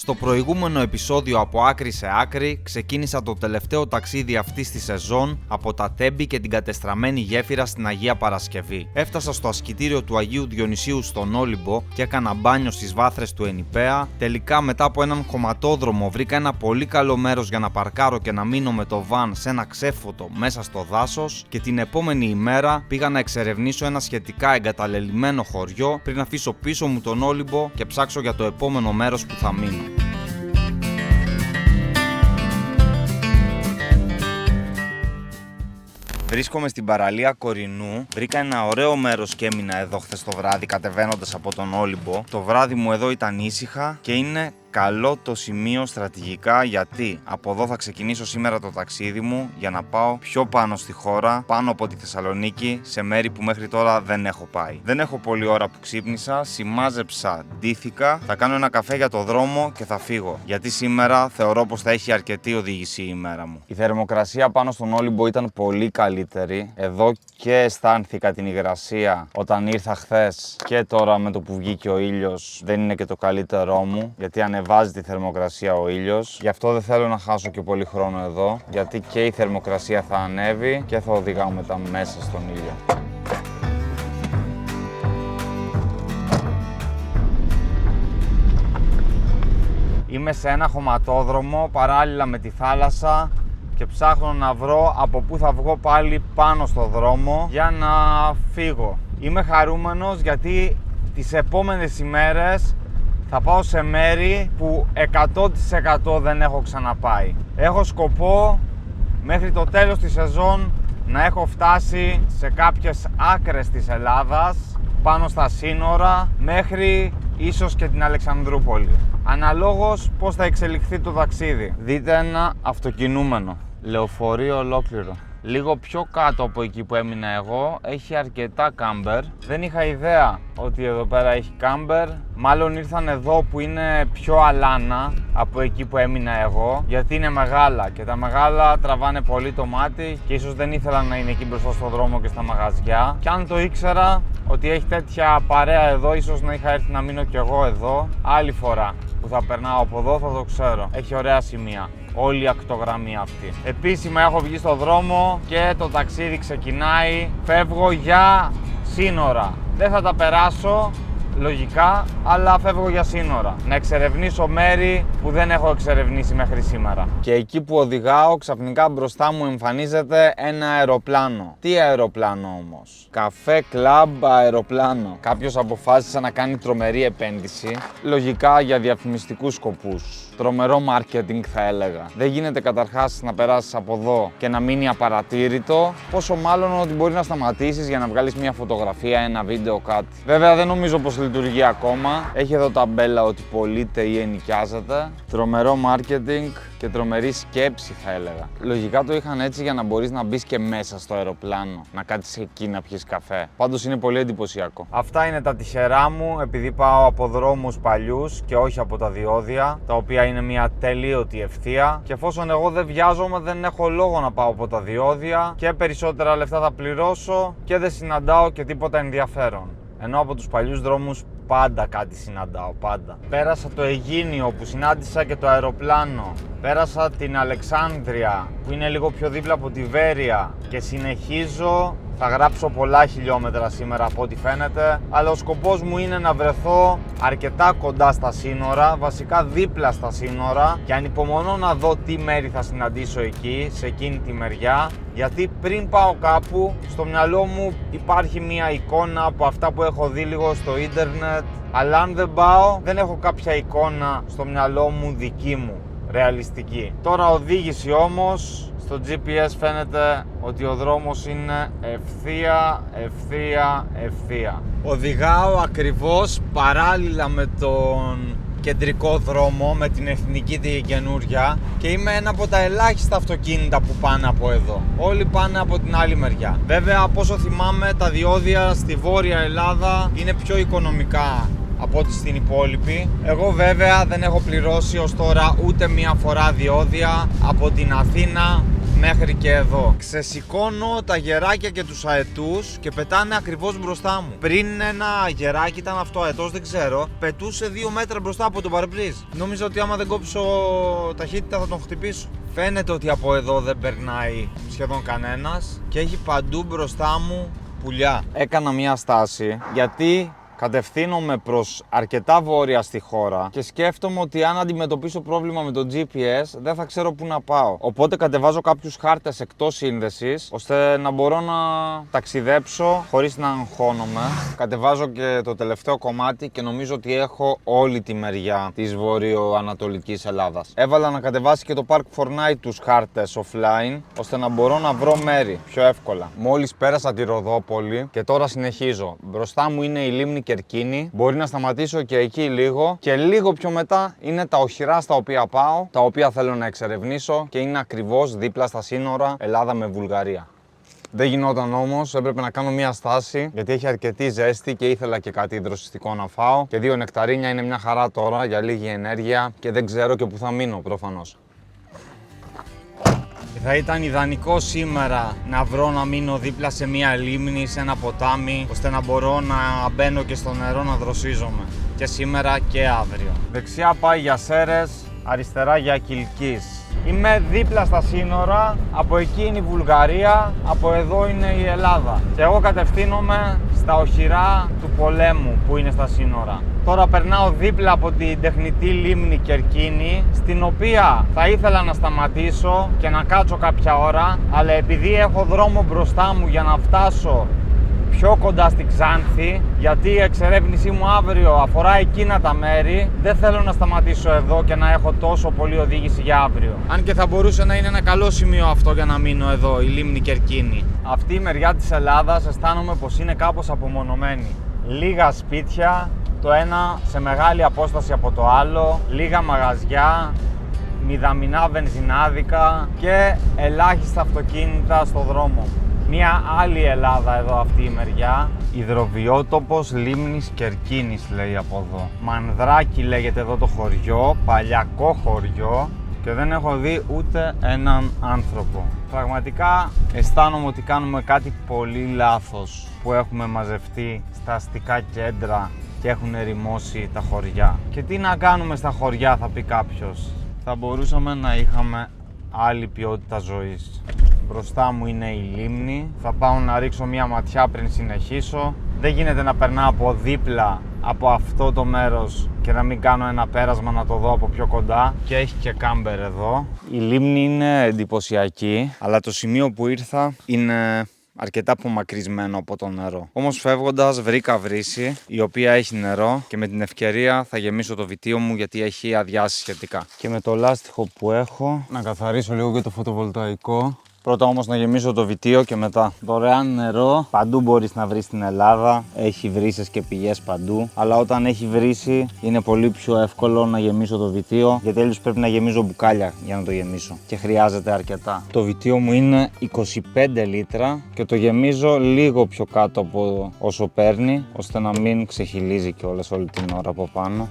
Στο προηγούμενο επεισόδιο από άκρη σε άκρη ξεκίνησα το τελευταίο ταξίδι αυτής της σεζόν από τα Τέμπη και την κατεστραμμένη γέφυρα στην Αγία Παρασκευή. Έφτασα στο ασκητήριο του Αγίου Διονυσίου στον Όλυμπο και έκανα μπάνιο στις βάθρες του Ενιπέα. Τελικά, μετά από έναν χωματόδρομο, βρήκα ένα πολύ καλό μέρος για να παρκάρω και να μείνω με το βαν σε ένα ξέφωτο μέσα στο δάσος και την επόμενη ημέρα πήγα να εξερευνήσω ένα σχετικά εγκαταλελειμμένο χωριό πριν αφήσω πίσω μου τον Όλυμπο και ψάξω για το επόμενο μέρος που θα μείνω. Βρίσκομαι στην παραλία Κορινού. Βρήκα ένα ωραίο μέρος και έμεινα εδώ χθες το βράδυ κατεβαίνοντας από τον Όλυμπο. Το βράδυ μου εδώ ήταν ήσυχα και είναι καλό το σημείο στρατηγικά, γιατί από εδώ θα ξεκινήσω σήμερα το ταξίδι μου για να πάω πιο πάνω στη χώρα, πάνω από τη Θεσσαλονίκη, σε μέρη που μέχρι τώρα δεν έχω πάει. Δεν έχω πολλή ώρα που ξύπνησα, σημάζεψα, ντύθηκα, θα κάνω ένα καφέ για το δρόμο και θα φύγω. Γιατί σήμερα θεωρώ πως θα έχει αρκετή οδήγηση η ημέρα μου. Η θερμοκρασία πάνω στον Όλυμπο ήταν πολύ καλύτερη. Εδώ και αισθάνθηκα την υγρασία όταν ήρθα χθες και τώρα με το που βγήκε ο ήλιος δεν είναι και το καλύτερό μου, γιατί ανεβάζει τη θερμοκρασία ο ήλιος. Γι' αυτό δεν θέλω να χάσω και πολύ χρόνο εδώ, γιατί και η θερμοκρασία θα ανέβει και θα οδηγάω μετά μέσα στον ήλιο. Είμαι σε ένα χωματόδρομο παράλληλα με τη θάλασσα και ψάχνω να βρω από πού θα βγω πάλι πάνω στο δρόμο για να φύγω. Είμαι χαρούμενος γιατί τις επόμενες ημέρες θα πάω σε μέρη που 100% δεν έχω ξαναπάει. Έχω σκοπό μέχρι το τέλος της σεζόν να έχω φτάσει σε κάποιες άκρες της Ελλάδας, πάνω στα σύνορα, μέχρι ίσως και την Αλεξανδρούπολη. Αναλόγως πώς θα εξελιχθεί το ταξίδι. Δείτε ένα αυτοκινούμενο, λεωφορείο ολόκληρο. Λίγο πιο κάτω από εκεί που έμεινα εγώ έχει αρκετά κάμπερ. Δεν είχα ιδέα ότι εδώ πέρα έχει κάμπερ. Μάλλον ήρθαν εδώ που είναι πιο αλάνα από εκεί που έμεινα εγώ, γιατί είναι μεγάλα και τα μεγάλα τραβάνε πολύ το μάτι και ίσως δεν ήθελα να είναι εκεί μπροστά στο δρόμο και στα μαγαζιά. Και αν το ήξερα ότι έχει τέτοια παρέα εδώ, ίσως να είχα έρθει να μείνω κι εγώ εδώ. Άλλη φορά που θα περνάω από εδώ θα το ξέρω. Έχει ωραία σημεία όλη η ακτογραμμή αυτή. Επίσημα έχω βγει στο δρόμο και το ταξίδι ξεκινάει. Φεύγω για σύνορα. Δεν θα τα περάσω λογικά, αλλά φεύγω για σύνορα. Να εξερευνήσω μέρη που δεν έχω εξερευνήσει μέχρι σήμερα. Και εκεί που οδηγάω, ξαφνικά μπροστά μου εμφανίζεται ένα αεροπλάνο. Τι αεροπλάνο όμως? Καφέ κλαμπ αεροπλάνο. Κάποιος αποφάσισε να κάνει τρομερή επένδυση, λογικά για διαφημιστικούς σκοπούς. Τρομερό marketing θα έλεγα. Δεν γίνεται καταρχάς να περάσεις από εδώ και να μείνει απαρατήρητο, πόσο μάλλον ότι μπορεί να σταματήσεις για να βγάλεις μια φωτογραφία, ένα βίντεο, κάτι. Βέβαια δεν νομίζω πως λειτουργεί ακόμα. Έχει εδώ ταμπέλα ότι πωλείται ή ενοικιάζεται. Τρομερό marketing και τρομερή σκέψη θα έλεγα. Λογικά το είχαν έτσι για να μπορείς να μπεις και μέσα στο αεροπλάνο, να κάτσεις εκεί να πιεις καφέ. Πάντως είναι πολύ εντυπωσιακό. Αυτά είναι τα τυχερά μου επειδή πάω από δρόμους παλιούς και όχι από τα διόδια, τα οποία είναι μια τελείωτη ευθεία. Και εφόσον εγώ δεν βιάζομαι, δεν έχω λόγο να πάω από τα διόδια και περισσότερα λεφτά θα πληρώσω και δεν συναντάω και τίποτα ενδιαφέρον. Ενώ από τους παλιούς δρόμους πάντα κάτι συναντάω, πάντα. Πέρασα το Αιγίνιο που συνάντησα και το αεροπλάνο. Πέρασα την Αλεξάνδρεια που είναι λίγο πιο δίπλα από τη Βέρεια και συνεχίζω. Θα γράψω πολλά χιλιόμετρα σήμερα από ό,τι φαίνεται, αλλά ο σκοπός μου είναι να βρεθώ αρκετά κοντά στα σύνορα, βασικά δίπλα στα σύνορα, και ανυπομονώ να δω τι μέρη θα συναντήσω εκεί, σε εκείνη τη μεριά, γιατί πριν πάω κάπου, στο μυαλό μου υπάρχει μια εικόνα από αυτά που έχω δει λίγο στο ίντερνετ, αλλά αν δεν πάω, δεν έχω κάποια εικόνα στο μυαλό μου δική μου, ρεαλιστική. Τώρα οδήγηση όμως, στο GPS φαίνεται ότι ο δρόμος είναι ευθεία. Οδηγάω ακριβώς παράλληλα με τον κεντρικό δρόμο, με την εθνική τη καινούρια, και είμαι ένα από τα ελάχιστα αυτοκίνητα που πάνε από εδώ. Όλοι πάνε από την άλλη μεριά. Βέβαια, από όσο θυμάμαι, τα διόδια στη Βόρεια Ελλάδα είναι πιο οικονομικά από ό,τι στην υπόλοιπη. Εγώ βέβαια δεν έχω πληρώσει ως τώρα ούτε μία φορά διόδια από την Αθήνα μέχρι και εδώ. Ξεσηκώνω τα γεράκια και τους αετούς και πετάνε ακριβώς μπροστά μου. Πριν ένα γεράκι ήταν αυτό αετός, δεν ξέρω, πετούσε 2 μέτρα μπροστά από τον παρμπρίζ. Νόμιζα ότι άμα δεν κόψω ταχύτητα θα τον χτυπήσω. Φαίνεται ότι από εδώ δεν περνάει σχεδόν κανένας και έχει παντού μπροστά μου πουλιά. Έκανα μια στάση γιατί κατευθύνομαι προς αρκετά βόρεια στη χώρα και σκέφτομαι ότι αν αντιμετωπίσω πρόβλημα με το GPS δεν θα ξέρω πού να πάω. Οπότε κατεβάζω κάποιους χάρτες εκτός σύνδεσης ώστε να μπορώ να ταξιδέψω χωρίς να αγχώνομαι. Κατεβάζω και το τελευταίο κομμάτι και νομίζω ότι έχω όλη τη μεριά της βορειοανατολικής Ελλάδας. Έβαλα να κατεβάσει και το Park4Night τους χάρτες offline ώστε να μπορώ να βρω μέρη πιο εύκολα. Μόλις πέρασα τη Ροδόπολη και τώρα συνεχίζω. Μπροστά μου είναι η λίμνη Κερκίνη, μπορεί να σταματήσω και εκεί λίγο και λίγο πιο μετά είναι τα οχυρά στα οποία πάω, τα οποία θέλω να εξερευνήσω και είναι ακριβώς δίπλα στα σύνορα Ελλάδα με Βουλγαρία. Δεν γινόταν όμως, έπρεπε να κάνω μια στάση γιατί έχει αρκετή ζέστη και ήθελα και κάτι δροσιστικό να φάω και 2 νεκταρίνια είναι μια χαρά τώρα για λίγη ενέργεια και δεν ξέρω και που θα μείνω προφανώς. Θα ήταν ιδανικό σήμερα να βρω να μείνω δίπλα σε μια λίμνη, σε ένα ποτάμι, ώστε να μπορώ να μπαίνω και στο νερό να δροσίζομαι. Και σήμερα και αύριο. Δεξιά πάει για Σέρες, αριστερά για Κιλκής. Είμαι δίπλα στα σύνορα, από εκεί είναι η Βουλγαρία, από εδώ είναι η Ελλάδα. Και εγώ κατευθύνομαι στα οχυρά του πολέμου που είναι στα σύνορα. Τώρα περνάω δίπλα από την τεχνητή λίμνη Κερκίνη, στην οποία θα ήθελα να σταματήσω και να κάτσω κάποια ώρα, αλλά επειδή έχω δρόμο μπροστά μου για να φτάσω πιο κοντά στην Ξάνθη, γιατί η εξερεύνησή μου αύριο αφορά εκείνα τα μέρη, δεν θέλω να σταματήσω εδώ και να έχω τόσο πολλή οδήγηση για αύριο. Αν και θα μπορούσε να είναι ένα καλό σημείο αυτό για να μείνω εδώ, η λίμνη Κερκίνη. Αυτή η μεριά της Ελλάδας αισθάνομαι πως είναι κάπως απομονωμένη. Λίγα σπίτια, το ένα σε μεγάλη απόσταση από το άλλο, λίγα μαγαζιά, μηδαμινά βενζινάδικα και ελάχιστα αυτοκίνητα στο δρόμο. Μια άλλη Ελλάδα εδώ αυτή η μεριά, υδροβιότοπος λίμνης Κερκίνης λέει από εδώ. Μανδράκι λέγεται εδώ το χωριό, παλιακό χωριό και δεν έχω δει ούτε έναν άνθρωπο. Πραγματικά αισθάνομαι ότι κάνουμε κάτι πολύ λάθος που έχουμε μαζευτεί στα αστικά κέντρα και έχουν ερημώσει τα χωριά. Και τι να κάνουμε στα χωριά θα πει κάποιος. Θα μπορούσαμε να είχαμε άλλη ποιότητα ζωής. Μπροστά μου είναι η λίμνη, θα πάω να ρίξω μια ματιά πριν συνεχίσω. Δεν γίνεται να περνάω από δίπλα από αυτό το μέρος και να μην κάνω ένα πέρασμα να το δω από πιο κοντά. Και έχει και κάμπερ εδώ. Η λίμνη είναι εντυπωσιακή, αλλά το σημείο που ήρθα είναι αρκετά απομακρυσμένο από το νερό. Όμως φεύγοντας βρήκα βρύση η οποία έχει νερό και με την ευκαιρία θα γεμίσω το βιτίο μου γιατί έχει αδειάσει σχετικά. Και με το λάστιχο που έχω να καθαρίσω λίγο και το φωτοβολταϊκό. Πρώτα όμως να γεμίσω το βιτίο και μετά. Δωρεάν νερό, παντού μπορείς να βρεις στην Ελλάδα, έχει βρύσες και πηγές παντού. Αλλά όταν έχει βρύση είναι πολύ πιο εύκολο να γεμίσω το βιτίο, γιατί τέλος πρέπει να γεμίζω μπουκάλια για να το γεμίσω και χρειάζεται αρκετά. Το βιτίο μου είναι 25 λίτρα και το γεμίζω λίγο πιο κάτω από όσο παίρνει, ώστε να μην ξεχυλίζει κιόλας όλη την ώρα από πάνω.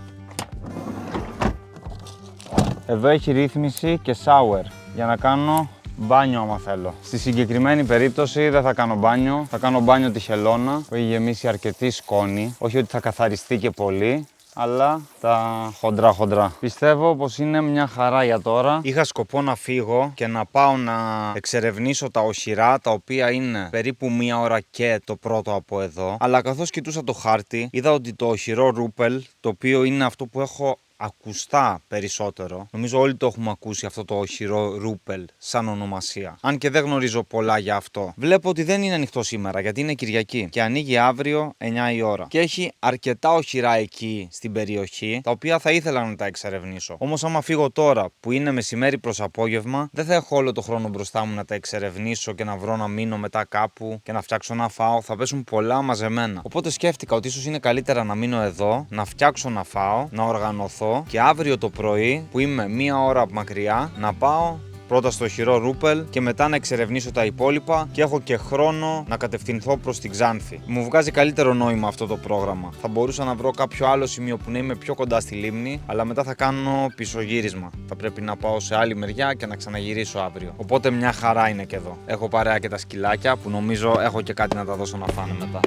Εδώ έχει ρύθμιση και shower για να κάνω μπάνιο άμα θέλω. Στη συγκεκριμένη περίπτωση δεν θα κάνω μπάνιο, θα κάνω μπάνιο τη χελώνα που έχει γεμίσει αρκετή σκόνη. Όχι ότι θα καθαριστεί και πολύ, αλλά τα χοντρά. Πιστεύω πως είναι μια χαρά για τώρα. Είχα σκοπό να φύγω και να πάω να εξερευνήσω τα οχυρά, τα οποία είναι περίπου 1 ώρα και το πρώτο από εδώ. Αλλά καθώς κοιτούσα το χάρτη, είδα ότι το οχυρό Ρούπελ, το οποίο είναι αυτό που έχω ακουστά περισσότερο. Νομίζω όλοι το έχουμε ακούσει αυτό το οχυρό Ρούπελ σαν ονομασία. Αν και δεν γνωρίζω πολλά για αυτό. Βλέπω ότι δεν είναι ανοιχτό σήμερα γιατί είναι Κυριακή και ανοίγει αύριο 9 η ώρα. Και έχει αρκετά οχυρά εκεί στην περιοχή, τα οποία θα ήθελα να τα εξερευνήσω. Όμως άμα φύγω τώρα που είναι μεσημέρι προς απόγευμα, δεν θα έχω όλο το χρόνο μπροστά μου να τα εξερευνήσω και να βρω να μείνω μετά κάπου και να φτιάξω να φάω. Θα πέσουν πολλά μαζεμένα. Οπότε σκέφτηκα ότι ίσως είναι καλύτερα να μείνω εδώ, να φτιάξω να φάω, να οργανωθώ και αύριο το πρωί που είμαι 1 ώρα μακριά να πάω πρώτα στο οχυρό Ρούπελ και μετά να εξερευνήσω τα υπόλοιπα και έχω και χρόνο να κατευθυνθώ προς την Ξάνθη. Μου βγάζει καλύτερο νόημα αυτό το πρόγραμμα. Θα μπορούσα να βρω κάποιο άλλο σημείο που να είμαι πιο κοντά στη λίμνη, αλλά μετά θα κάνω πισωγύρισμα. Θα πρέπει να πάω σε άλλη μεριά και να ξαναγυρίσω αύριο. Οπότε μια χαρά είναι και εδώ. Έχω παρέα και τα σκυλάκια που νομίζω έχω και κάτι να τα δώσω να φάνε μετά.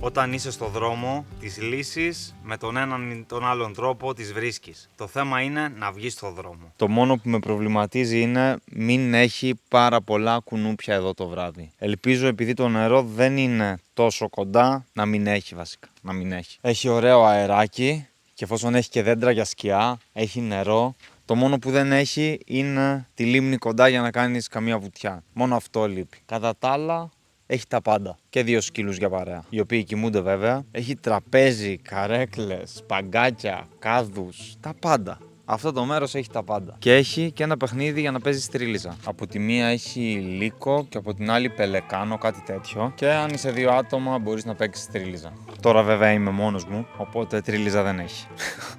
Όταν είσαι στο δρόμο, τις λύσεις με τον έναν ή τον άλλον τρόπο τις βρίσκεις. Το θέμα είναι να βγεις στο δρόμο. Το μόνο που με προβληματίζει είναι μην έχει πάρα πολλά κουνούπια εδώ το βράδυ. Ελπίζω επειδή το νερό δεν είναι τόσο κοντά να μην έχει βασικά. Να μην έχει. Έχει ωραίο αεράκι και εφόσον έχει και δέντρα για σκιά, έχει νερό. Το μόνο που δεν έχει είναι τη λίμνη κοντά για να κάνεις καμία βουτιά. Μόνο αυτό λείπει. Κατά τα άλλα, έχει τα πάντα. Και 2 σκύλους για παρέα, οι οποίοι κοιμούνται βέβαια. Έχει τραπέζι, καρέκλες, παγκάκια, κάδους, τα πάντα. Αυτό το μέρος έχει τα πάντα. Και έχει και ένα παιχνίδι για να παίζει στρίλιζα. Από τη μία έχει λύκο και από την άλλη πελεκάνο, κάτι τέτοιο. Και αν είσαι 2 άτομα μπορείς να παίξεις στρίλιζα. Τώρα βέβαια είμαι μόνος μου, οπότε τρίλιζα δεν έχει.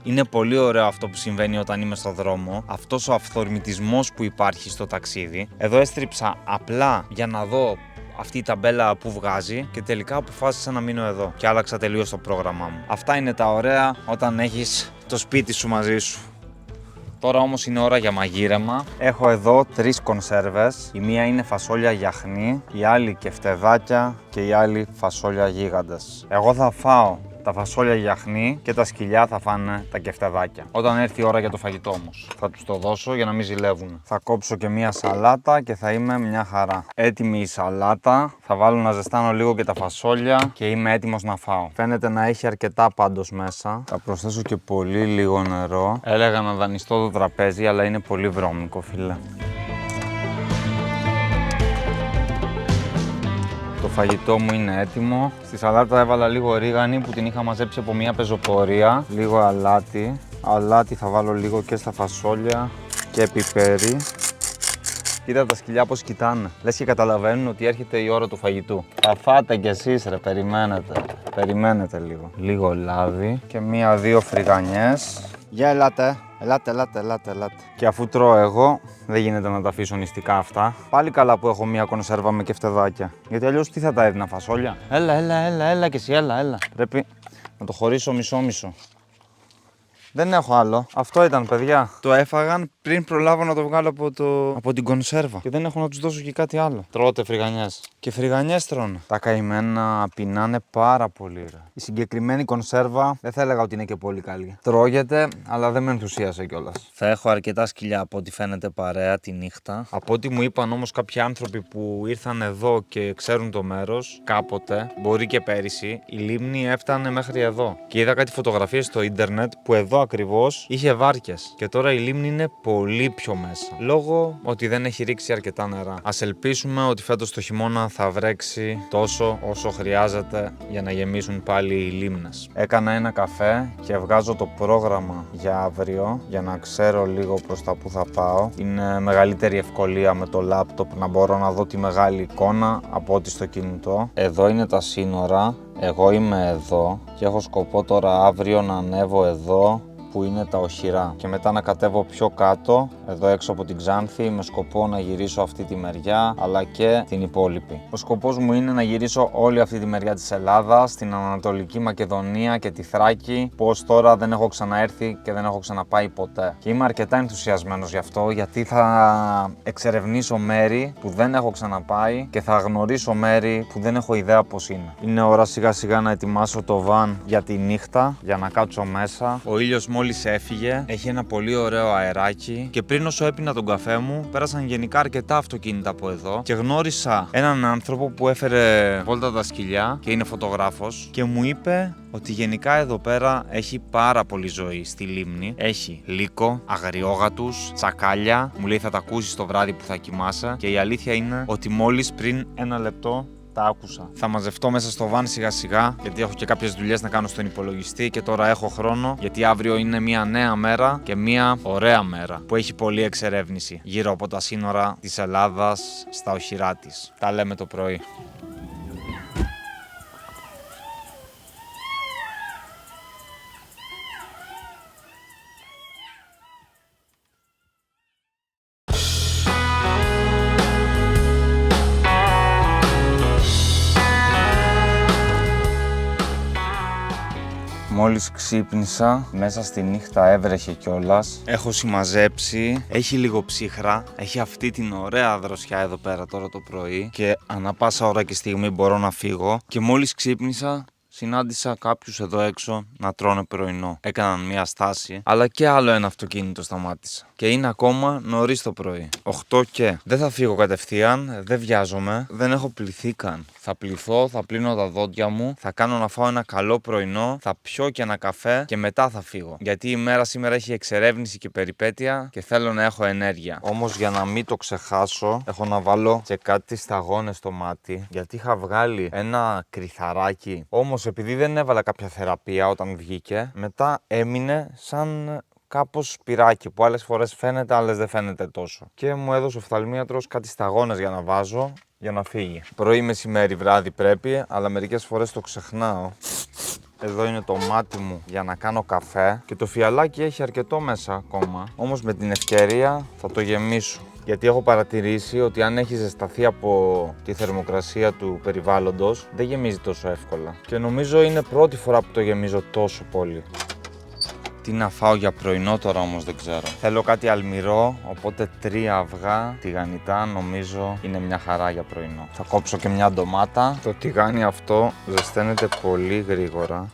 Είναι πολύ ωραίο αυτό που συμβαίνει όταν είμαι στο δρόμο. Αυτός ο αυθορμητισμός που υπάρχει στο ταξίδι. Εδώ έστριψα απλά για να δω αυτή η ταμπέλα που βγάζει και τελικά αποφάσισα να μείνω εδώ και άλλαξα τελείως το πρόγραμμά μου. Αυτά είναι τα ωραία όταν έχεις το σπίτι σου μαζί σου. Τώρα όμως είναι ώρα για μαγείρεμα. Έχω εδώ 3 κονσέρβες. Η μία είναι φασόλια γιαχνί, η άλλη κεφτεδάκια και η άλλη φασόλια γίγαντες. Εγώ θα φάω τα φασόλια γιαχνί και τα σκυλιά θα φάνε τα κεφτεδάκια. Όταν έρθει η ώρα για το φαγητό όμως, θα τους το δώσω για να μην ζηλεύουν. Θα κόψω και μία σαλάτα και θα είμαι μια χαρά. Έτοιμη η σαλάτα, θα βάλω να ζεστάνω λίγο και τα φασόλια και είμαι έτοιμος να φάω. Φαίνεται να έχει αρκετά πάντως μέσα. Θα προσθέσω και πολύ λίγο νερό. Έλεγα να δανειστώ το τραπέζι, αλλά είναι πολύ βρώμικο, φίλε. Το φαγητό μου είναι έτοιμο. Στη σαλάτα έβαλα λίγο ρίγανη που την είχα μαζέψει από μια πεζοπορία. Λίγο αλάτι. Αλάτι θα βάλω λίγο και στα φασόλια και πιπέρι. Κοίτα τα σκυλιά πώς κοιτάνε. Λες και καταλαβαίνουν ότι έρχεται η ώρα του φαγητού. Θα φάτε κι εσείς ρε, περιμένετε. Περιμένετε λίγο. Λίγο λάδι και 1-2 φρυγανιές. Για ελάτε. Ελάτε. Και αφού τρώω εγώ, δεν γίνεται να τα αφήσω νηστικά αυτά. Πάλι καλά που έχω μία κονσέρβα με κεφτεδάκια. Γιατί αλλιώς τι θα τα έδινα, φασόλια. Έλα και εσύ, έλα. Πρέπει να το χωρίσω μισό-μισο. Δεν έχω άλλο. Αυτό ήταν, παιδιά. Το έφαγαν πριν προλάβω να το βγάλω από την κονσέρβα. Και δεν έχω να τους δώσω και κάτι άλλο. Τρώτε φρυγανιές. Και φρυγανιές τρώνε. Τα καημένα πεινάνε πάρα πολύ. Ρε. Η συγκεκριμένη κονσέρβα δεν θα έλεγα ότι είναι και πολύ καλή. Τρώγεται, αλλά δεν με ενθουσίασε κιόλας. Θα έχω αρκετά σκυλιά από ό,τι φαίνεται παρέα τη νύχτα. Από ό,τι μου είπαν όμως κάποιοι άνθρωποι που ήρθαν εδώ και ξέρουν το μέρος, κάποτε, μπορεί και πέρυσι, η λίμνη έφτανε μέχρι εδώ. Και είδα κάτι φωτογραφίες στο ίντερνετ που εδώ ακριβώς είχε βάρκες. Και τώρα η λίμνη είναι πολύ πιο μέσα. Λόγω ότι δεν έχει ρίξει αρκετά νερά. Ας ελπίσουμε ότι φέτος το χειμώνα θα βρέξει τόσο όσο χρειάζεται για να γεμίσουν πάλι οι λίμνες. Έκανα ένα καφέ και βγάζω το πρόγραμμα για αύριο για να ξέρω λίγο προς τα που θα πάω. Είναι μεγαλύτερη ευκολία με το λάπτοπ να μπορώ να δω τη μεγάλη εικόνα από ό,τι στο κινητό. Εδώ είναι τα σύνορα. Εγώ είμαι εδώ και έχω σκοπό τώρα αύριο να ανέβω εδώ που είναι τα οχυρά και μετά να κατέβω πιο κάτω, εδώ έξω από την Ξάνθη, με σκοπό να γυρίσω αυτή τη μεριά αλλά και την υπόλοιπη. Ο σκοπός μου είναι να γυρίσω όλη αυτή τη μεριά της Ελλάδας, την Ανατολική Μακεδονία και τη Θράκη, που ως τώρα δεν έχω ξαναέρθει και δεν έχω ξαναπάει ποτέ. Και είμαι αρκετά ενθουσιασμένος γι' αυτό, γιατί θα εξερευνήσω μέρη που δεν έχω ξαναπάει και θα γνωρίσω μέρη που δεν έχω ιδέα πώς είναι. Είναι ώρα σιγά σιγά να ετοιμάσω το βαν για τη νύχτα, για να κάτσω μέσα. Ο ήλιος μόλις έφυγε, έχει ένα πολύ ωραίο αεράκι και πριν όσο έπινα τον καφέ μου, πέρασαν γενικά αρκετά αυτοκίνητα από εδώ και γνώρισα έναν άνθρωπο που έφερε βόλτα τα σκυλιά και είναι φωτογράφος και μου είπε ότι γενικά εδώ πέρα έχει πάρα πολύ ζωή στη λίμνη. Έχει λύκο, αγριόγατους, τσακάλια. Μου λέει θα τα ακούσεις το βράδυ που θα κοιμάσαι και η αλήθεια είναι ότι μόλις πριν 1 λεπτό τα άκουσα. Θα μαζευτώ μέσα στο βαν σιγά σιγά, γιατί έχω και κάποιες δουλειές να κάνω στον υπολογιστή και τώρα έχω χρόνο, γιατί αύριο είναι μια νέα μέρα και μια ωραία μέρα που έχει πολλή εξερεύνηση γύρω από τα σύνορα της Ελλάδας στα οχυρά της. Τα λέμε το πρωί. Μόλις ξύπνησα, μέσα στη νύχτα έβρεχε κιόλας. Έχω συμμαζέψει, έχει λίγο ψύχρα, έχει αυτή την ωραία δροσιά εδώ πέρα τώρα το πρωί και ανά πάσα ώρα και στιγμή μπορώ να φύγω. Και μόλις ξύπνησα, συνάντησα κάποιους εδώ έξω να τρώνε πρωινό. Έκαναν μία στάση, αλλά και άλλο ένα αυτοκίνητο σταμάτησα. Και είναι ακόμα νωρίς το πρωί. 8 και. Δεν θα φύγω κατευθείαν, δεν βιάζομαι, δεν έχω πληθεί καν. Θα πληθώ, θα πλύνω τα δόντια μου, θα κάνω να φάω ένα καλό πρωινό, θα πιω και ένα καφέ και μετά θα φύγω. Γιατί η μέρα σήμερα έχει εξερεύνηση και περιπέτεια και θέλω να έχω ενέργεια. Όμως για να μην το ξεχάσω, έχω να βάλω και κάτι σταγόνες στο μάτι. Γιατί είχα βγάλει ένα κρυθαράκι. Όμως επειδή δεν έβαλα κάποια θεραπεία όταν βγήκε, μετά έμεινε σαν κάπως σπυράκι που άλλες φορές φαίνεται, άλλες δεν φαίνεται τόσο. Και μου έδωσε ο οφθαλμίατρος κάτι σταγόνες για να βάζω για να φύγει. Πρωί, μεσημέρι, βράδυ πρέπει, αλλά μερικές φορές το ξεχνάω. Εδώ είναι το μάτι μου για να κάνω καφέ και το φιαλάκι έχει αρκετό μέσα ακόμα. Όμως με την ευκαιρία θα το γεμίσω. Γιατί έχω παρατηρήσει ότι αν έχει ζεσταθεί από τη θερμοκρασία του περιβάλλοντος, δεν γεμίζει τόσο εύκολα. Και νομίζω είναι πρώτη φορά που το γεμίζω τόσο πολύ. Τι να φάω για πρωινό τώρα όμως δεν ξέρω. Θέλω κάτι αλμυρό, οπότε 3 αυγά τηγανιτά νομίζω είναι μια χαρά για πρωινό. Θα κόψω και μια ντομάτα. Το τηγάνι αυτό ζεσταίνεται πολύ γρήγορα.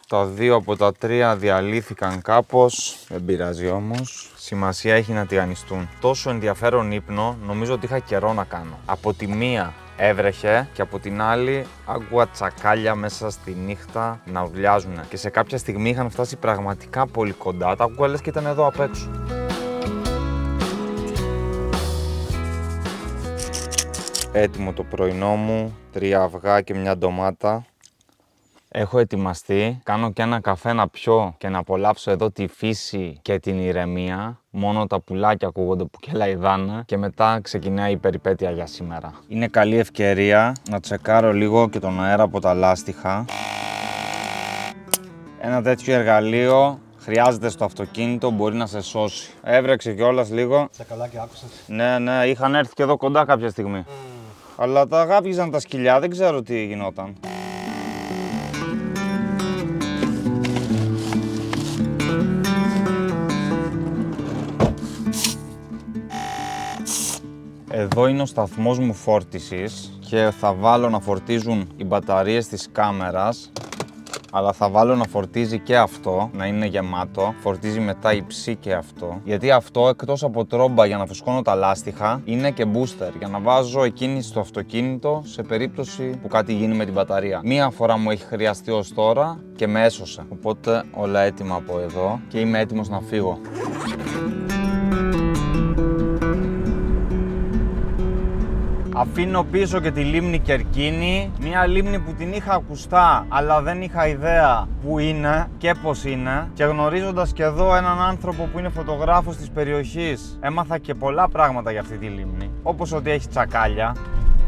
Τα 2 από τα 3 διαλύθηκαν κάπως, δεν πειράζει όμως. Σημασία έχει να τηγανιστούν. Τόσο ενδιαφέρον ύπνο νομίζω ότι είχα καιρό να κάνω. Από τη μία έβρεχε και από την άλλη άκουγα τσακάλια μέσα στη νύχτα να ουρλιάζουν. Και σε κάποια στιγμή είχαν φτάσει πραγματικά πολύ κοντά, τα άκουγα λες και ήταν εδώ απ' έξω. Έτοιμο το πρωινό μου, 3 αυγά και μια ντομάτα. Έχω ετοιμαστεί, κάνω και ένα καφέ να πιω και να απολαύσω εδώ τη φύση και την ηρεμία. Μόνο τα πουλάκια ακούγονται που κελαϊδάνε και μετά ξεκινάει η περιπέτεια για σήμερα. Είναι καλή ευκαιρία να τσεκάρω λίγο και τον αέρα από τα λάστιχα. Ένα τέτοιο εργαλείο χρειάζεται στο αυτοκίνητο, μπορεί να σε σώσει. Έβρεξε κιόλας λίγο. Τσακαλάκι άκουσες? Ναι, είχαν έρθει και εδώ κοντά κάποια στιγμή. Αλλά τα γάβγιζαν τα σκυλιά, δεν ξέρω τι γινόταν. Εδώ είναι ο σταθμός μου φόρτισης και θα βάλω να φορτίζουν οι μπαταρίες της κάμερας, αλλά θα βάλω να φορτίζει και αυτό, να είναι γεμάτο. Φορτίζει μετά υψί και αυτό. Γιατί αυτό εκτός από τρόμπα για να φουσκώνω τα λάστιχα, είναι και booster για να βάζω εκκίνηση στο αυτοκίνητο σε περίπτωση που κάτι γίνει με την μπαταρία. Μία φορά μου έχει χρειαστεί ως τώρα και με έσωσε. Οπότε όλα έτοιμα από εδώ και είμαι έτοιμος να φύγω. Αφήνω πίσω και τη λίμνη Κερκίνη, μια λίμνη που την είχα ακουστά, αλλά δεν είχα ιδέα που είναι και πώς είναι. Και γνωρίζοντας και εδώ έναν άνθρωπο που είναι φωτογράφος της περιοχής, έμαθα και πολλά πράγματα για αυτή τη λίμνη. Όπως ότι έχει τσακάλια,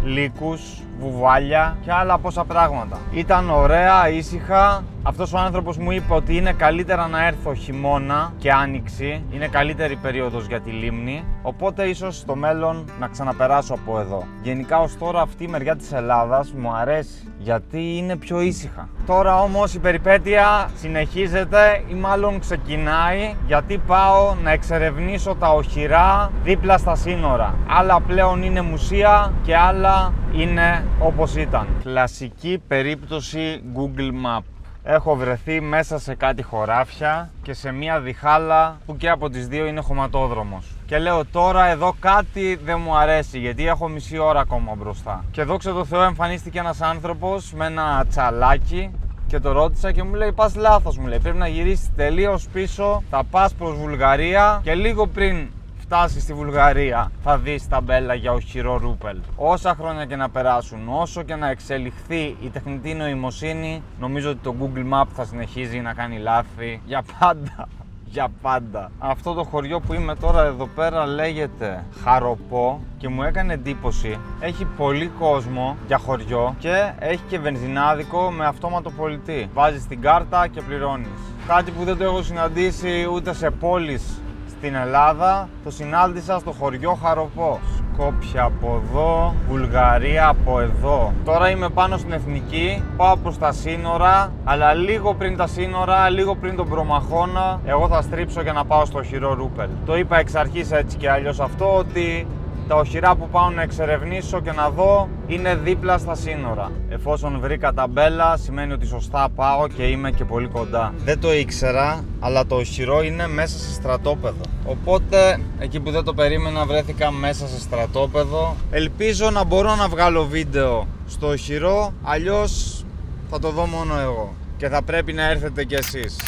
λύκους, βουβάλια και άλλα πόσα πράγματα. Ήταν ωραία, ήσυχα. Αυτός ο άνθρωπος μου είπε ότι είναι καλύτερα να έρθω χειμώνα και άνοιξη. Είναι καλύτερη περίοδος για τη λίμνη. Οπότε ίσως στο μέλλον να ξαναπεράσω από εδώ. Γενικά ως τώρα αυτή η μεριά της Ελλάδας μου αρέσει. Γιατί είναι πιο ήσυχα. Τώρα όμως η περιπέτεια συνεχίζεται ή μάλλον ξεκινάει, γιατί πάω να εξερευνήσω τα οχυρά δίπλα στα σύνορα. Άλλα πλέον είναι μουσεία και άλλα είναι όπως ήταν. Κλασική περίπτωση Google Map. Έχω βρεθεί μέσα σε κάτι χωράφια και σε μια διχάλα που και από τις δύο είναι χωματόδρομος. Και λέω τώρα εδώ κάτι δεν μου αρέσει γιατί έχω μισή ώρα ακόμα μπροστά. Και δόξα τω Θεώ εμφανίστηκε ένας άνθρωπος με ένα τσαλάκι και το ρώτησα και μου λέει πας λάθος, μου λέει, πρέπει να γυρίσεις τελείως πίσω, θα πας προς Βουλγαρία και λίγο πριν φτάσεις στη Βουλγαρία θα δεις ταμπέλα για οχυρό ρούπελ. Όσα χρόνια και να περάσουν, όσο και να εξελιχθεί η τεχνητή νοημοσύνη, νομίζω ότι το Google Map θα συνεχίζει να κάνει λάθη για πάντα. Για πάντα. Αυτό το χωριό που είμαι τώρα εδώ πέρα λέγεται Χαροπό και μου έκανε εντύπωση. Έχει πολύ κόσμο για χωριό και έχει και βενζινάδικο με αυτόματο πολιτή. Βάζεις την κάρτα και πληρώνεις. Κάτι που δεν το έχω συναντήσει ούτε σε πόλεις στην Ελλάδα το συνάντησα στο χωριό Χαροπός. Σκόπια από εδώ, Βουλγαρία από εδώ. Τώρα είμαι πάνω στην Εθνική, πάω προς τα σύνορα, αλλά λίγο πριν τα σύνορα, λίγο πριν τον Προμαχώνα, εγώ θα στρίψω για να πάω στο οχυρό Ρούπελ. Το είπα εξ αρχής έτσι και αλλιώς αυτό, ότι τα οχυρά που πάω να εξερευνήσω και να δω είναι δίπλα στα σύνορα. Εφόσον βρήκα ταμπέλα, σημαίνει ότι σωστά πάω και είμαι και πολύ κοντά. Δεν το ήξερα, αλλά το οχυρό είναι μέσα σε στρατόπεδο. Οπότε, εκεί που δεν το περίμενα, βρέθηκα μέσα σε στρατόπεδο. Ελπίζω να μπορώ να βγάλω βίντεο στο οχυρό, αλλιώς θα το δω μόνο εγώ. Και θα πρέπει να έρθετε κι εσείς.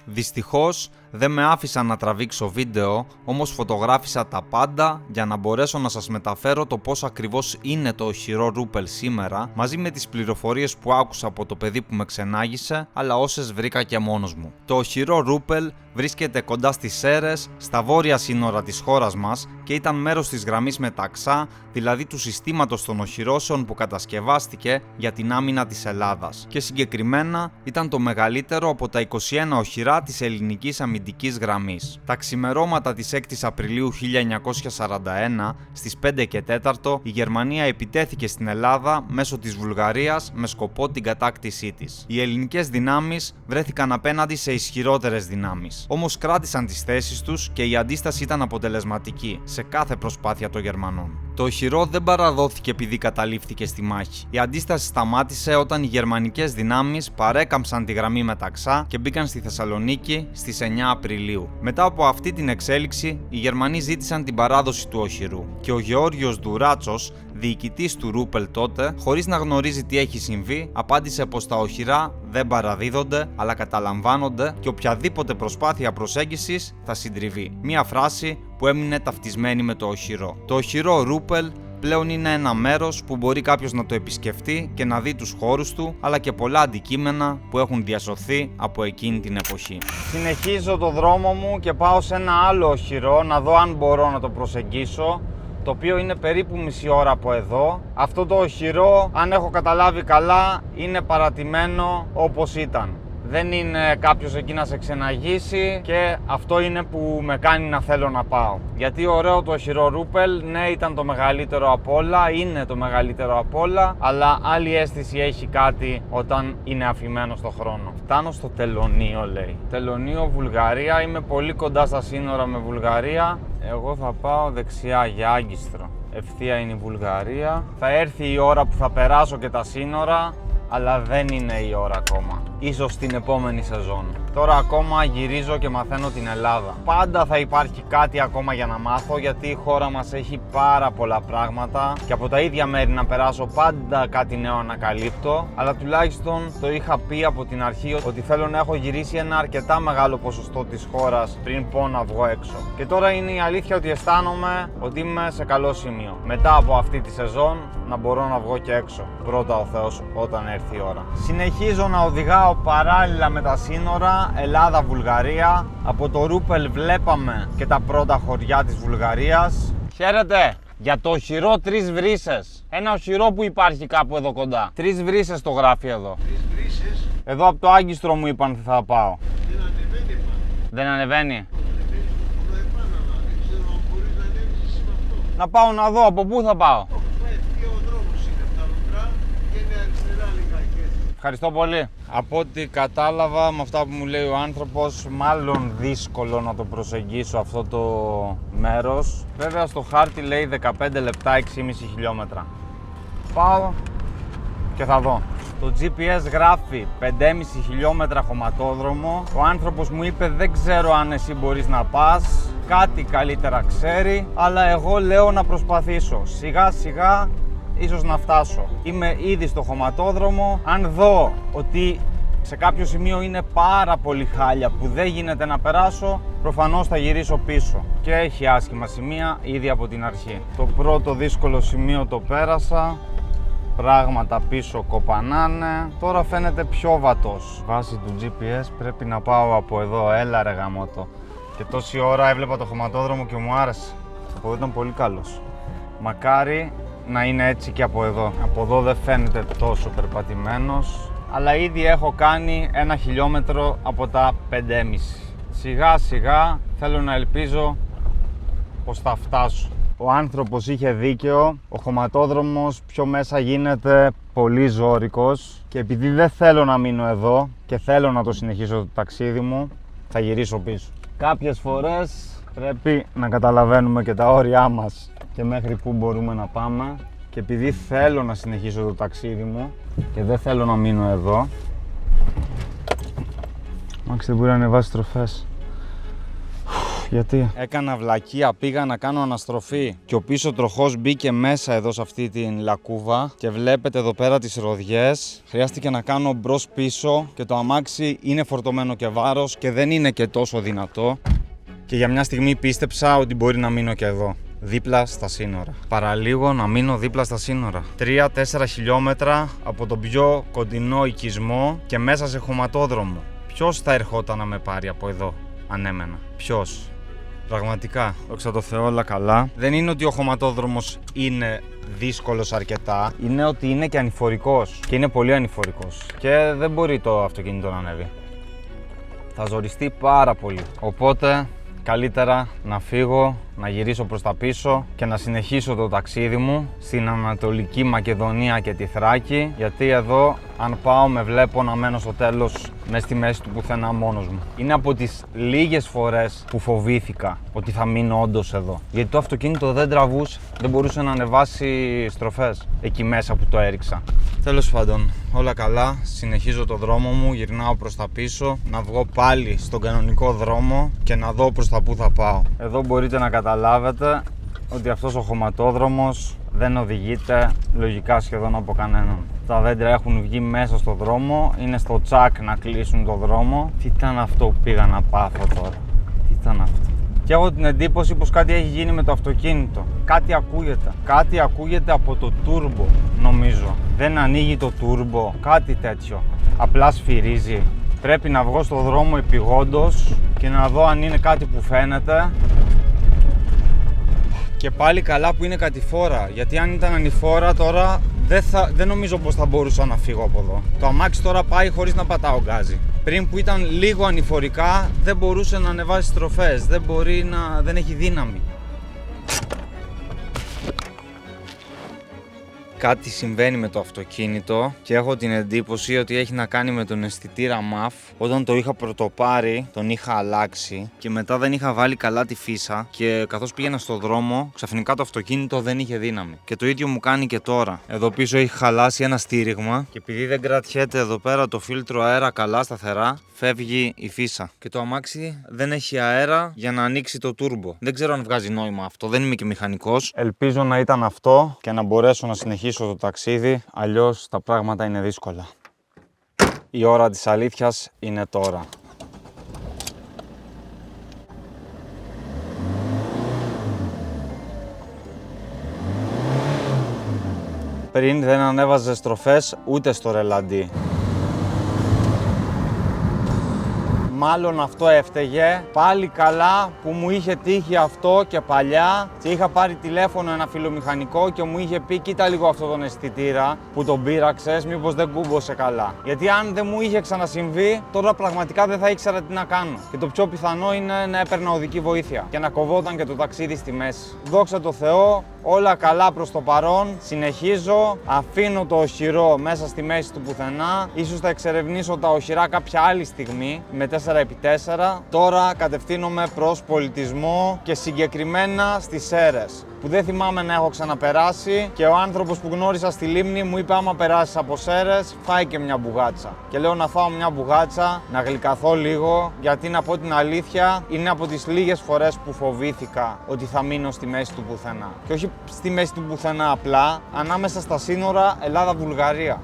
Δυστυχώς δεν με άφησαν να τραβήξω βίντεο, όμως φωτογράφησα τα πάντα για να μπορέσω να σας μεταφέρω το πώς ακριβώς είναι το οχυρό Ρούπελ σήμερα, μαζί με τις πληροφορίες που άκουσα από το παιδί που με ξενάγησε, αλλά όσες βρήκα και μόνος μου. Το οχυρό Ρούπελ βρίσκεται κοντά στις Σέρρες, στα βόρεια σύνορα της χώρας μας και ήταν μέρος της γραμμής Μεταξά, δηλαδή του συστήματος των οχυρώσεων που κατασκευάστηκε για την άμυνα της Ελλάδας. Και συγκεκριμένα ήταν το μεγαλύτερο από τα 21 οχυρά της ελληνικής αμυντικής γραμμής. Τα ξημερώματα της 6ης Απριλίου 1941, στις 5 και 4, η Γερμανία επιτέθηκε στην Ελλάδα μέσω της Βουλγαρίας με σκοπό την κατάκτησή της. Οι ελληνικές δυνάμεις βρέθηκαν απέναντι σε ισχυρότερες δυνάμεις. Όμως κράτησαν τις θέσεις τους και η αντίσταση ήταν αποτελεσματική σε κάθε προσπάθεια των Γερμανών. Το οχυρό δεν παραδόθηκε επειδή καταλήφθηκε στη μάχη. Η αντίσταση σταμάτησε όταν οι γερμανικές δυνάμεις παρέκαμψαν τη γραμμή Μεταξά και μπήκαν στη Θεσσαλονίκη στις 9 Απριλίου. Μετά από αυτή την εξέλιξη, οι Γερμανοί ζήτησαν την παράδοση του οχυρού και ο Γεώργιος Ντουράτσος, διοικητής του Ρούπελ τότε, χωρίς να γνωρίζει τι έχει συμβεί, απάντησε πως τα οχυρά δεν παραδίδονται αλλά καταλαμβάνονται και οποιαδήποτε προσπάθεια προσέγγισης θα συντριβεί. Μία φράση που έμεινε ταυτισμένη με το οχυρό. Το οχυρό Ρούπελ πλέον είναι ένα μέρος που μπορεί κάποιος να το επισκεφτεί και να δει τους χώρους του, αλλά και πολλά αντικείμενα που έχουν διασωθεί από εκείνη την εποχή. Συνεχίζω το δρόμο μου και πάω σε ένα άλλο οχυρό να δω αν μπορώ να το προσεγγίσω, το οποίο είναι περίπου μισή ώρα από εδώ. Αυτό το οχυρό, αν έχω καταλάβει καλά, είναι παρατημένο όπως ήταν. Δεν είναι κάποιος εκεί να σε ξεναγήσει και αυτό είναι που με κάνει να θέλω να πάω. Γιατί ωραίο το οχυρό Ρούπελ, ναι, ήταν το μεγαλύτερο απ' όλα, είναι το μεγαλύτερο απ' όλα, αλλά άλλη αίσθηση έχει κάτι όταν είναι αφημένο στο χρόνο. Φτάνω στο τελωνείο, λέει. Τελωνείο Βουλγαρία, είμαι πολύ κοντά στα σύνορα με Βουλγαρία. Εγώ θα πάω δεξιά για Άγκιστρο. Ευθεία είναι η Βουλγαρία. Θα έρθει η ώρα που θα περάσω και τα σύνορα, αλλά δεν είναι η ώρα ακόμα. Ίσως την επόμενη σεζόν. Τώρα ακόμα γυρίζω και μαθαίνω την Ελλάδα. Πάντα θα υπάρχει κάτι ακόμα για να μάθω, γιατί η χώρα μας έχει πάρα πολλά πράγματα και από τα ίδια μέρη να περάσω πάντα κάτι νέο ανακαλύπτω, αλλά τουλάχιστον το είχα πει από την αρχή ότι θέλω να έχω γυρίσει ένα αρκετά μεγάλο ποσοστό της χώρας πριν πω να βγω έξω. Και τώρα είναι η αλήθεια ότι αισθάνομαι ότι είμαι σε καλό σημείο. Μετά από αυτή τη σεζόν να μπορώ να βγω και έξω. Πρώτα ο Θεός όταν έρθει η ώρα. Συνεχίζω να οδηγάω παράλληλα με τα σύνορα Ελλάδα-Βουλγαρία. Από το Ρούπελ βλέπαμε και τα πρώτα χωριά της Βουλγαρίας. Χαίρετε! Για το οχυρό 3 Βρύσσες. Ένα οχυρό που υπάρχει κάπου εδώ κοντά. 3 Βρύσσες το γράφει εδώ. 3 Βρύσσες. Εδώ από το Άγκιστρο μου είπαν ότι θα πάω. Δεν ανεβαίνει πάνω. Δεν ανεβαίνει. Ανεβαίνει από εδώ επάνω, αλλά δεν ξέρω αν μπορείς να ανέβεις με αυτό. Να πάω να δω από πού θα πάω. Πάει ευθεία ο δρόμος είναι από τα μικρά και είναι αριστερά λιγάκι έτσι. Ευχαριστώ πολύ. Από ό,τι κατάλαβα με αυτά που μου λέει ο άνθρωπος, μάλλον δύσκολο να το προσεγγίσω αυτό το μέρος. Βέβαια στο χάρτη λέει 15 λεπτά, 6,5 χιλιόμετρα. Πάω και θα δω. Το GPS γράφει 5,5 χιλιόμετρα χωματόδρομο. Ο άνθρωπος μου είπε δεν ξέρω αν εσύ μπορείς να πας, κάτι καλύτερα ξέρει, αλλά εγώ λέω να προσπαθήσω. Σιγά σιγά ίσως να φτάσω. Είμαι ήδη στο χωματόδρομο. Αν δω ότι σε κάποιο σημείο είναι πάρα πολύ χάλια που δεν γίνεται να περάσω, προφανώς θα γυρίσω πίσω. Και έχει άσχημα σημεία ήδη από την αρχή. Το πρώτο δύσκολο σημείο το πέρασα. Πράγματα πίσω κοπανάνε. Τώρα φαίνεται πιο βατός. Βάσει του GPS πρέπει να πάω από εδώ. Έλα ρε γαμώτο. Και τόση ώρα έβλεπα το χωματόδρομο και μου άρεσε. Από εδώ ήταν πολύ καλός. Μακάρι να είναι έτσι και από εδώ. Από εδώ δεν φαίνεται τόσο περπατημένος, αλλά ήδη έχω κάνει 1 χιλιόμετρο από τα 5,5. Σιγά σιγά θέλω να ελπίζω πως θα φτάσω. Ο άνθρωπος είχε δίκαιο, ο χωματόδρομος πιο μέσα γίνεται πολύ ζώρικος και επειδή δεν θέλω να μείνω εδώ και θέλω να το συνεχίσω το ταξίδι μου, θα γυρίσω πίσω. Κάποιες φορές πρέπει να καταλαβαίνουμε και τα όρια μας και μέχρι πού μπορούμε να πάμε και επειδή θέλω να συνεχίσω το ταξίδι μου και δεν θέλω να μείνω εδώ. Μάξι δεν μπορεί να ανεβάσει στροφές. Γιατί? Έκανα βλακεία, πήγα να κάνω αναστροφή και ο πίσω τροχός μπήκε μέσα εδώ σε αυτή την λακκούβα και βλέπετε εδώ πέρα τις ροδιές. Χρειάστηκε να κάνω μπρος πίσω και το αμάξι είναι φορτωμένο και βάρος και δεν είναι και τόσο δυνατό και για μια στιγμή πίστεψα ότι μπορεί να μείνω και εδώ, δίπλα στα σύνορα. Παραλίγο να μείνω δίπλα στα σύνορα. 3-4 χιλιόμετρα από τον πιο κοντινό οικισμό και μέσα σε χωματόδρομο. Ποιος θα ερχόταν να με πάρει από εδώ, αν έμενα? Ποιος? Πραγματικά, δόξα τω Θεώ, όλα καλά. Δεν είναι ότι ο χωματόδρομος είναι δύσκολος αρκετά, είναι ότι είναι και ανηφορικός. Και είναι πολύ ανηφορικός. Και δεν μπορεί το αυτοκίνητο να ανέβει. Θα ζοριστεί πάρα πολύ. Οπότε, καλύτερα να φύγω, να γυρίσω προς τα πίσω και να συνεχίσω το ταξίδι μου στην Ανατολική Μακεδονία και τη Θράκη, γιατί εδώ αν πάω με βλέπω να μένω στο τέλος μέσα στη μέση του πουθενά μόνος μου. Είναι από τις λίγες φορές που φοβήθηκα ότι θα μείνω όντως εδώ, γιατί το αυτοκίνητο δεν τραβούσε, δεν μπορούσε να ανεβάσει στροφές εκεί μέσα που το έριξα. Τέλος πάντων, όλα καλά, συνεχίζω το δρόμο μου, γυρνάω προς τα πίσω, να βγω πάλι στον κανονικό δρόμο και να δω προς τα που θα πάω. Εδώ μπορείτε να καταλάβετε ότι αυτός ο χωματόδρομος δεν οδηγείται λογικά σχεδόν από κανέναν. Τα δέντρα έχουν βγει μέσα στο δρόμο, είναι στο τσάκ να κλείσουν το δρόμο. Τι ήταν αυτό που πήγα να πάθω τώρα? Τι ήταν αυτό? Και έχω την εντύπωση πως κάτι έχει γίνει με το αυτοκίνητο. Κάτι ακούγεται. Κάτι ακούγεται από το τούρμπο, νομίζω. Δεν ανοίγει το τούρμπο, κάτι τέτοιο. Απλά σφυρίζει. Πρέπει να βγω στο δρόμο επειγόντως και να δω αν είναι κάτι που φαίνεται. Και πάλι καλά που είναι κατηφόρα, γιατί αν ήταν ανηφόρα τώρα δεν νομίζω πως θα μπορούσα να φύγω από εδώ. Το αμάξι τώρα πάει χωρίς να πατάω γκάζι. Πριν που ήταν λίγο ανηφορικά δεν μπορούσε να ανεβάσει στροφές, δεν έχει δύναμη. Κάτι συμβαίνει με το αυτοκίνητο και έχω την εντύπωση ότι έχει να κάνει με τον αισθητήρα MAF. Όταν το είχα πρωτοπάρει, τον είχα αλλάξει και μετά δεν είχα βάλει καλά τη φύσα και καθώς πήγαινα στο δρόμο, ξαφνικά το αυτοκίνητο δεν είχε δύναμη. Και το ίδιο μου κάνει και τώρα. Εδώ πίσω έχει χαλάσει ένα στήριγμα και επειδή δεν κρατιέται εδώ πέρα το φίλτρο αέρα καλά σταθερά, φεύγει η φύσα. Και το αμάξι δεν έχει αέρα για να ανοίξει το τούρμπο. Δεν ξέρω αν βγάζει νόημα αυτό, δεν είμαι και μηχανικός. Ελπίζω να ήταν αυτό και να μπορέσω να συνεχίσω το ταξίδι, αλλιώς τα πράγματα είναι δύσκολα. Η ώρα της αλήθειας είναι τώρα. Πριν δεν ανέβαζε στροφές ούτε στο ρελαντί. Μάλλον αυτό έφταιγε. Πάλι καλά που μου είχε τύχει αυτό και παλιά και είχα πάρει τηλέφωνο ένα φιλομηχανικό και μου είχε πει κοίτα λίγο αυτόν τον αισθητήρα που τον πείραξες, μήπως δεν κούμπωσε καλά. Γιατί αν δεν μου είχε ξανασυμβεί, τώρα πραγματικά δεν θα ήξερα τι να κάνω. Και το πιο πιθανό είναι να έπαιρνα οδική βοήθεια και να κοβόταν και το ταξίδι στη μέση. Δόξα τω Θεώ, όλα καλά προς το παρόν. Συνεχίζω, αφήνω το οχυρό μέσα στη μέση του πουθενά. Ίσως θα εξερευνήσω τα οχυρά κάποια άλλη στιγμή με 4x4. Τώρα κατευθύνομαι προς πολιτισμό και συγκεκριμένα στις Σέρρες, που δεν θυμάμαι να έχω ξαναπεράσει και ο άνθρωπος που γνώρισα στη λίμνη μου είπε άμα περάσεις από Σέρρες φάει και μια μπουγάτσα. Και λέω να φάω μια μπουγάτσα, να γλυκαθώ λίγο, γιατί να πω την αλήθεια είναι από τις λίγες φορές που φοβήθηκα ότι θα μείνω στη μέση του πουθενά. Και όχι στη μέση του πουθενά απλά, ανάμεσα στα σύνορα Ελλάδα-Βουλγαρία.